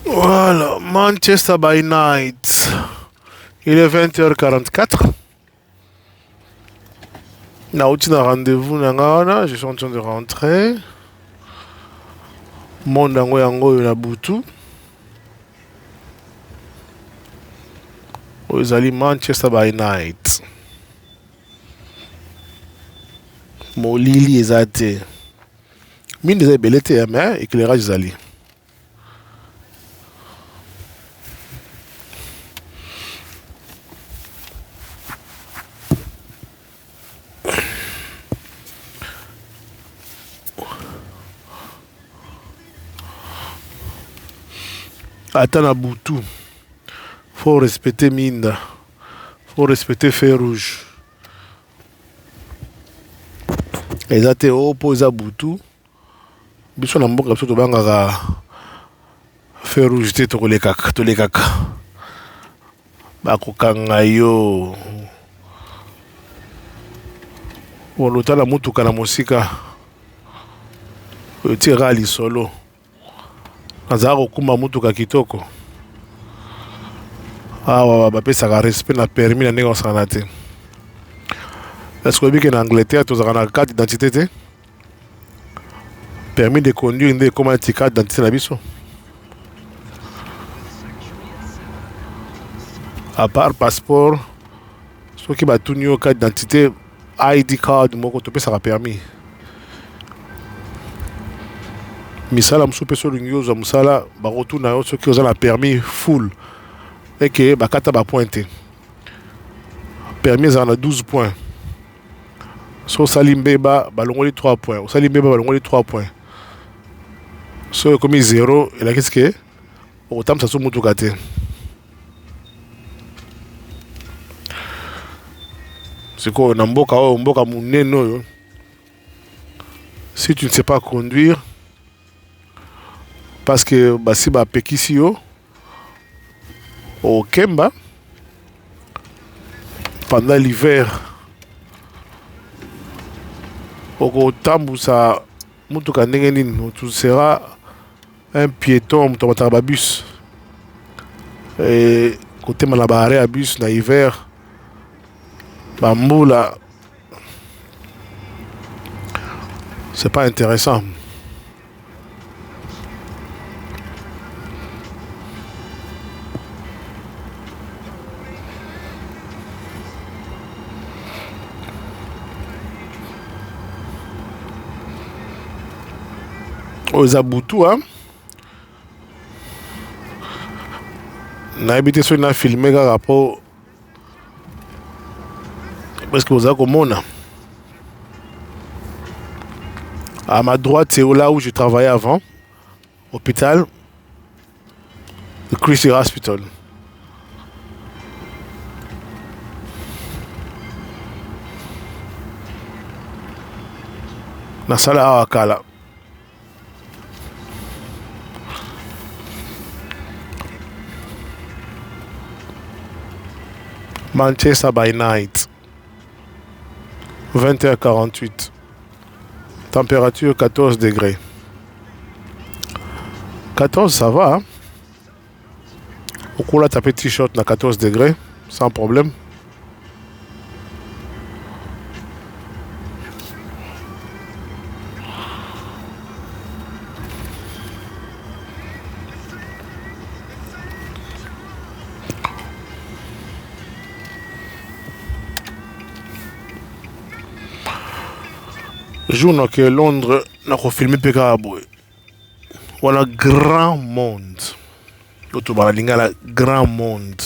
Voilà, Manchester by Night. Il est 20h44. Nauti na rendez-vous nangana, je suis en train de rentrer. Mondango yango na butu. Ozali Manchester by Night. Molili ezate. Mine des belete mais éclairage zali. Attends à Boutou. Faut respecter Minda. Faut respecter Feu Rouge. Ezate opposé à Boutou. Biso na mboka biso tobangaka Feu Rouge te tolekaka. Bakokanga yo. Olota na mutuka na mosika. Otira lisolo. Nazala kokuma mutuka kitoko. Awa bapesaka respect na permis na ndenge osala te. Est-ce que en Angleterre tozalaka na carte d'identité te? Permis de conduire nde ekoma ti carte d'identité na biso. À part passeport, soki batuni yo carte d'identité, ID card moko topesaka permis. Misala mosusu mpe so olingi ozwa mosala bakotuna yo soki oza na permis full eke bakata bapoint te. Permis ezala na 12 points. So osali mbeba balongoli 3 points. Osali mbeba balongoli 3 points. So ekomi 0 elakisi ke okotambusa so mutuka te. Sikoyo na mboka oyo mboka monene oyo, si tu ne sais pas conduire parce que basi bapekisi yo au Kemba pendant l'hiver okotambusa mutuka ndenge nini, tu seras un piéton moto amataka babus et kotema na baare ya bus na hiver bambula, c'est pas intéressant. Aux aboutou, hein? Na habité sur na filmé par rapport parce que vous avez comme à ma droite, c'est là où je travaillais avant, hôpital, le Christie Hospital. Na sala Awakala. Manchester by Night. 20h48. Température 14 degrés. 14, ça va. Hein? Au cours là, taper t-shirt à 14 degrés, sans problème. Jour que Londres n'a pas filmé Pekaboué. Voilà, grand monde. L'autre la grand monde.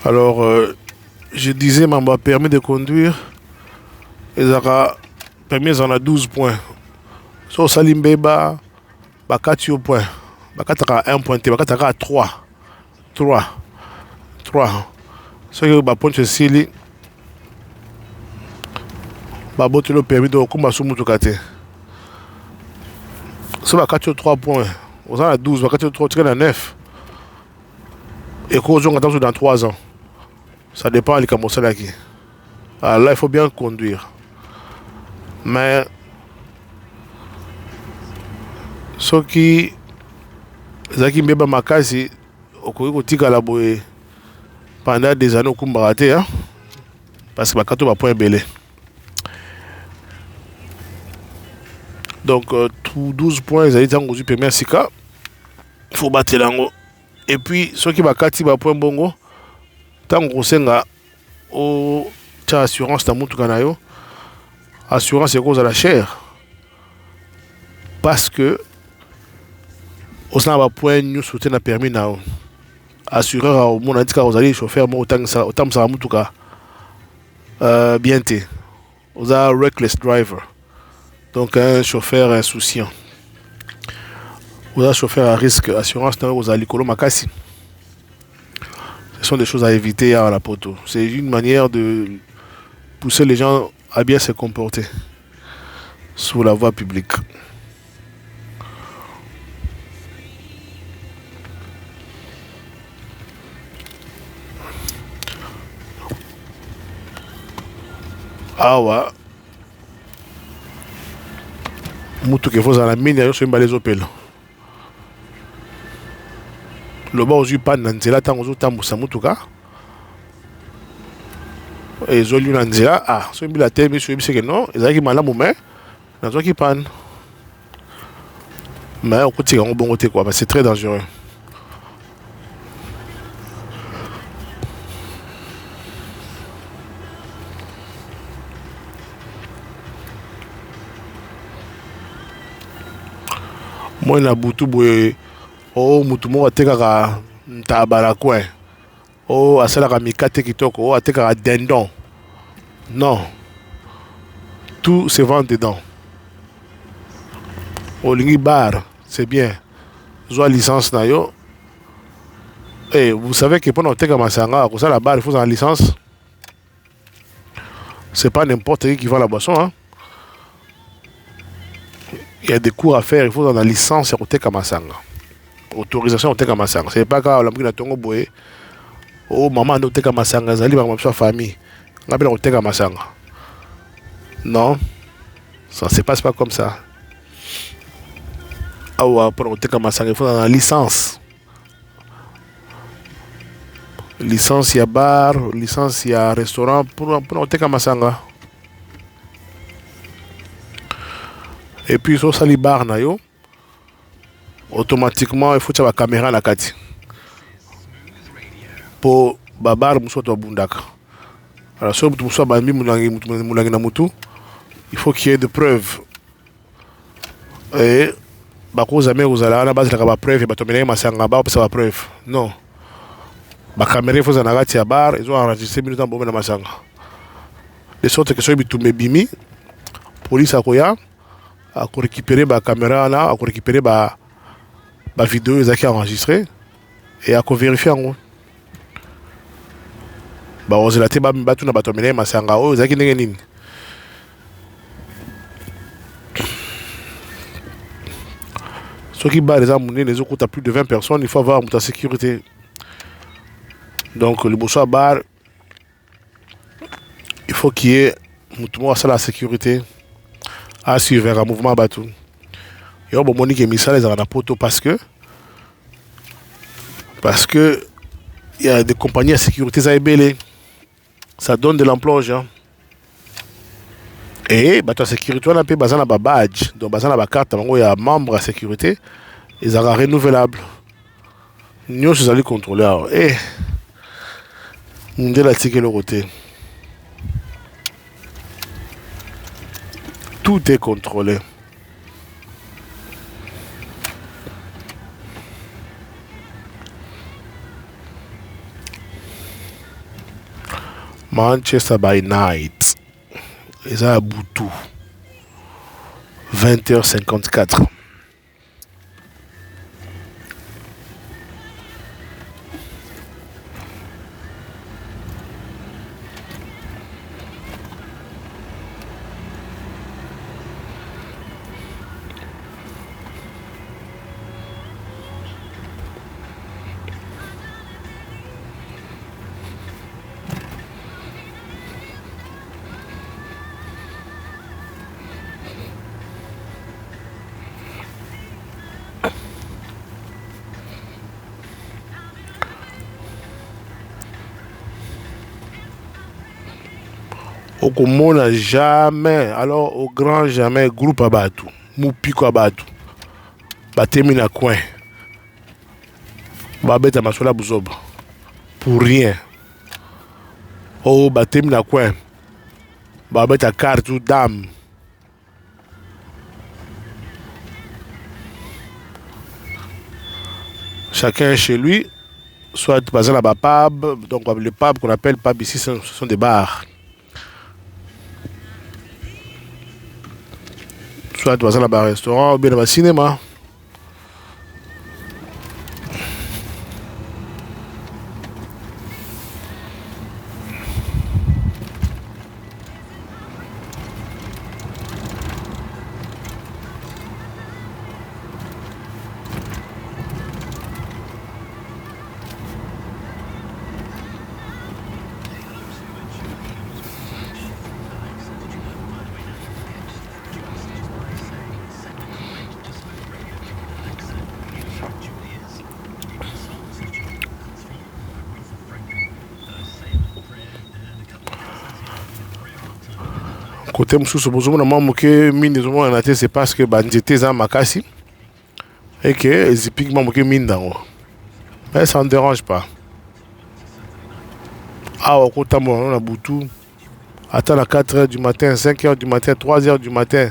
Alors, je disais, ma permis de conduire, ils ont permis en a 12 points. So, Salimbeba, bakati au point. Bakataka 1 point, bakataka 3. 3. 3. So, il y a un point de Sili. babote le permis de okuma su mutuka te. So bakati yo 3 points oza na 12 bakati yo 3 tika na 9 ekozonga ntango dans 3 ans. Ça dépend de likambo osalaki. Alors là il faut bien conduire, mais soki ezalaki mbeba makasi okoki kotikala boye pendant des années okumbaka te, hein? Parce que bakati oyo bapoint ebele. Donc, 12 points, ils ont dit permis à Sika. Il faut battre l'ango. Et puis, ceux qui bakati ba point bongo, tant qu'on senga au ta assurance ta mutu kanayo, assurance est cause à la chair. Parce que au sein ba point nous soutien permis nao. Assureur au mon indica aux alliés chauffeur mo autant ça mutu ka bien té. Aux a reckless driver. Donc un chauffeur insouciant. Ou un chauffeur à risque, assurance aux alikolo makasi. Ce sont des choses à éviter à la poteau. C'est une manière de pousser les gens à bien se comporter sur la voie publique. Ah ouais. Mutu ke faut la mine yo so mbale opel. Le bas aux pan na nzela tango zo tambusa mutuka. Et zo lu na nzela ah so mbila te mi so biseke non, ezaki malamu mais na zo ki pan. Mais on continue en bon côté quoi, c'est très dangereux. Moi na butu boye o mutu moko atekaka ntabala coin o asalaka mikate kitoko o atekaka dindon. Non, tout se vend dedans. Olingi bar c'est bien, zoa licence na yo. Et vous savez que pendant oteka masanga pour ça la bar il faut une licence. C'est pas n'importe qui vend la boisson, hein. Il y a des cours à faire, il faut dans la licence au Teka Masanga. Autorisation au Teka Masanga. C'est pas quand la Tongo Boé. Oh, maman, au Teka Masanga, Zali, ma famille. On appelle au Teka Masanga. Non, ça ne se passe pas comme ça. Ah ouais, pour au Teka Masanga, il faut dans la licence. Licence, il y a bar, licence, il y a restaurant pour au Teka Masanga. Et puis, sur sali bar na yo, automatiquement, il faut que la caméra na kati. Pour babar muso to bundaka. Alors, si vous avez bambi moulangi na mutu, il faut qu'il y ait des preuves. Et, bako zame vous allez à la base de la preuve, et batomene masanga ba pour preuve. Non. La caméra, il faut que kati ya bar, ils ont enregistré minutes en bombe na masanga. De sorte que si vous avez bimi, police a koya, à récupérer ma caméra là, à récupérer ma vidéo qui enregistré et à vérifier en gros. Bah on a été battu na batomene masanga o zaki ndenge nini. Ceux qui bat les armes les autres à plus de 20 personnes, il faut avoir ta sécurité. Donc le bosso à bar, il faut qu'il y ait mutumo à la sécurité. À suivre un mouvement bateau. Et on va dire que ça les a na poto parce que il y a des compagnies à sécurité ça donne de l'emploi aux gens. Et bateau à sécurité on a payé bazana ba badge donc bazana ba carte il y a membre à sécurité ils sont renouvelables. Nous sommes allés contrôler et nous devons la ticket le côté. Tout est contrôlé. Manchester by night. Et ça à Boutou. 20h54. Comment n'a jamais, alors au grand jamais, groupe à Batou, Moupiko à Batou, Batemi na coin, Babette à Masola Bouzob, pour rien. Oh, Batemi na coin, Babette à carte ou dame. Chacun chez lui, soit par exemple à pub, donc le pub qu'on appelle pub ici, ce sont des bars. Soit dans un restaurant ou bien dans un cinéma. Côté mosusu bozomona mwa moke mine ezomona na te c'est parce que banzete eza makasi et que ezipiki mwa moke mine nango mais ça ne dérange pas awa kotambola na butu ata na 4 heures du matin 5 heures du matin 3 heures du matin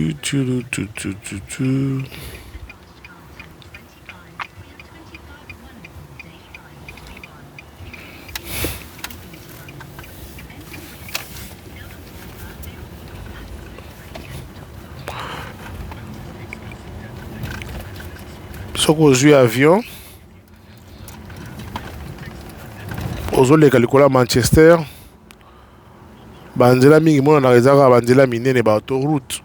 tu. Soki ozwi avion ozoleka likolo ya Manchester banzela mingi monana ezaka banzela minene ba autoroute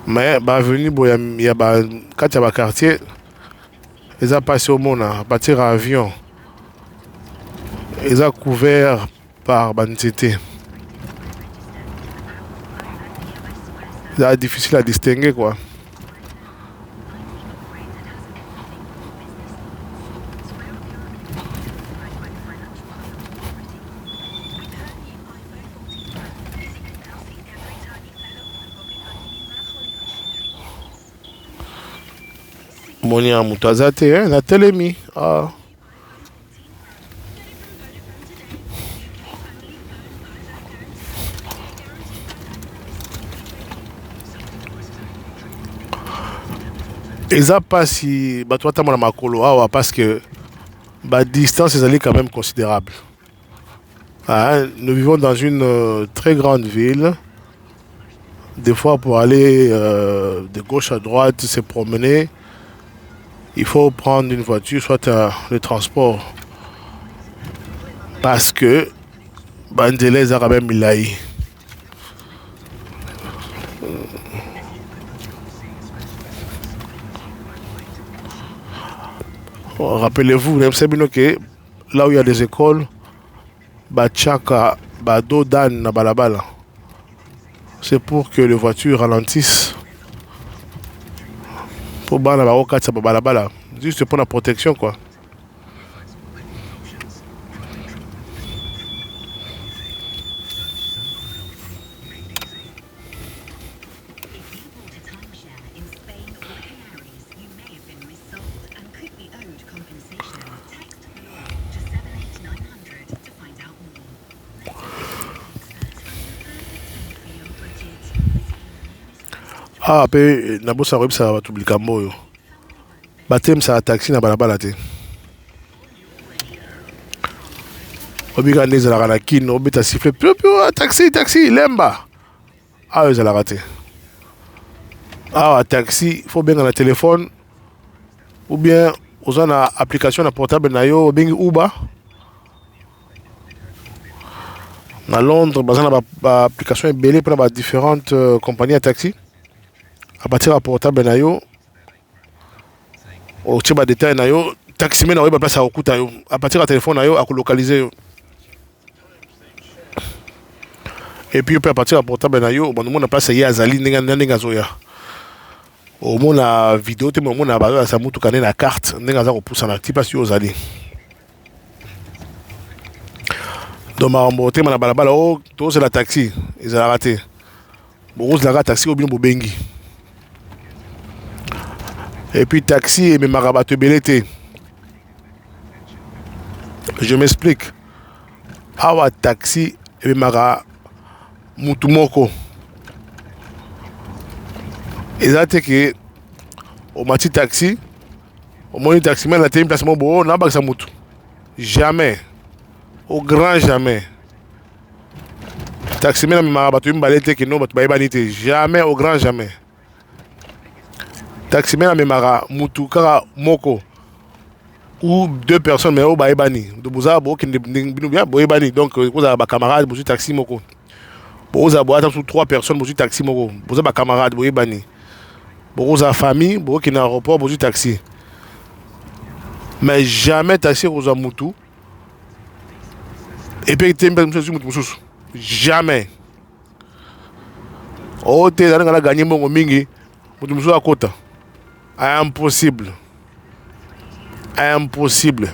mais baveni boya ya kati ya baquartier eza mpasi omona batir avion eza couvert par banzete eza difficile à distinguer quoi. Moni ya moto aza te na telemi eza mpasi bato batambola makolo awa parce que distance ezali quand même considérable. Nous vivons dans une très grande ville. Des fois pour aller de gauche à droite se promener il faut prendre une voiture, soit le transport. Parce que Bandelez a quand même Milaï. Rappelez-vous, que là où il y a des écoles, Bachaka, Bado, Dan, na Balabala. C'est pour que les voitures ralentissent. Pour Balabala. Juste pour la protection, quoi. Après, nabosa web ça va tout blikambo. Batem ça taxi na balabala te. Obiga neza la kino, obita siffler taxi lemba. Ah ils la raté. Taxi, faut bien dans le téléphone ou bien aux une application na portable na yo, bien Uber. À Londres, baza na ba application ebele pour ba différentes compagnies de taxi. À partir de portable na yo, au tiba détail na yo, taxi men na yo ba place à okuta yo. À partir de téléphone na yo, à localiser yo. Et puis à partir de portable na yo, bon monde na place ya azali ndenge zoya. Au moins la vidéo te moment na ba sa mutu kané na carte ndenge za ko poussa na ti place yo ozali. Donc ma remontée na balabala oh, to c'est la taxi, ils ont raté. Bon, la taxi au bien bengi. Et puis taxi et mes marabato belete. Je m'explique. Awa taxi et mes mara mutumoko. Et ça c'est que au mati taxi, au moins taxi mais la télé place mon bon, n'a pas ça mutu. Jamais. Au grand jamais. Taxi mais na marabato mbalete que non ba banité. Jamais au grand jamais. Taxi mais na mara mutu kara moko. Ou deux personnes mais au baebani de boza bo qui ne bien boebani donc vous avez camarade bozu taxi moko vous avez sur trois personnes bozu taxi moko vous avez camarade boebani vous avez famille bo qui na aéroport bozu taxi mais jamais taxi aux mutu et puis tu mutu jamais oh tu as gagné mon mingi mutu à kota impossible. Impossible.